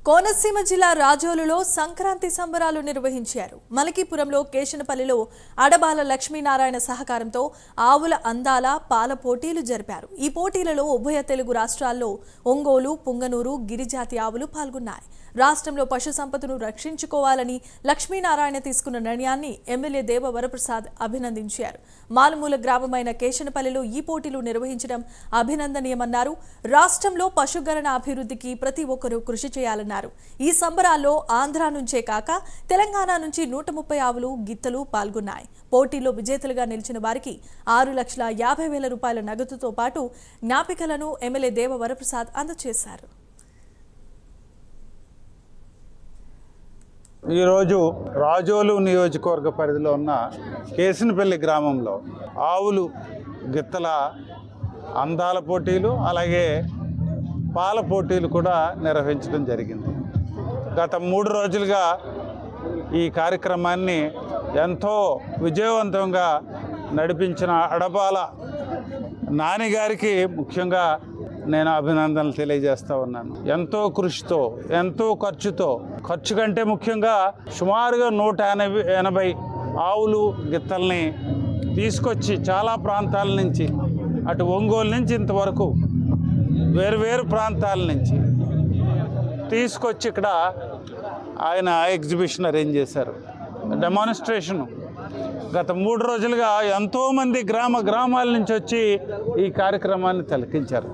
కోనసీమ జిల్లా రాజోలులో సంక్రాంతి సంబరాలు నిర్వహించారు. మలకీపురంలో కేశనపల్లిలో అడబాల లక్ష్మీనారాయణ సహకారంతో ఆవుల అందాల పాల పోటీలు జరిపారు. ఈ పోటీలలో ఉభయ తెలుగు రాష్ట్రాల్లో ఒంగోలు, పుంగనూరు గిరిజాతి ఆవులు పాల్గొన్నాయి. రాష్ట్రంలో పశు సంపదను రక్షించుకోవాలని లక్ష్మీనారాయణ తీసుకున్న నిర్ణయాన్ని ఎమ్మెల్యే దేవ వరప్రసాద్ అభినందించారు. మాలుమూల గ్రామమైన కేశనపల్లిలో ఈ పోటీలు నిర్వహించడం అభినందనీయమన్నారు. రాష్ట్రంలో పశుగణన అభివృద్ధికి ప్రతి ఒక్కరూ కృషి చేయాలన్నారు. ఈ సంబరాల్లో ఆంధ్ర నుంచే కాక తెలంగాణ నుంచి 130 ఆవులు, గిత్తలు పాల్గొన్నాయి. పోటీలో విజేతలుగా నిలిచిన వారికి 6,50,000 రూపాయల నగదుతో పాటు జ్ఞాపికలను ఎమ్మెల్యే దేవ వరప్రసాద్ అందజేశారు. ఈరోజు రాజోలు నియోజకవర్గ పరిధిలో ఉన్న కేశనపల్లి గ్రామంలో ఆవులు, గిత్తల అందాల పోటీలు అలాగే పాల పోటీలు కూడా నిర్వహించడం జరిగింది. గత 3 రోజులుగా ఈ కార్యక్రమాన్ని ఎంతో విజయవంతంగా నడిపించిన అడబాల నానిగారికి ముఖ్యంగా నేను అభినందనలు తెలియజేస్తూ ఉన్నాను. ఎంతో కృషితో, ఎంతో ఖర్చు కంటే ముఖ్యంగా సుమారుగా 180 ఆవులు, గిత్తల్ని తీసుకొచ్చి చాలా ప్రాంతాల నుంచి, అటు ఒంగోలు నుంచి ఇంతవరకు వేరు ప్రాంతాల నుంచి తీసుకొచ్చి ఇక్కడ ఆయన ఎగ్జిబిషన్ అరేంజ్ చేశారు. డెమాన్స్ట్రేషను గత 3 రోజులుగా ఎంతోమంది గ్రామాల నుంచి వచ్చి ఈ కార్యక్రమాన్ని తిలకించారు.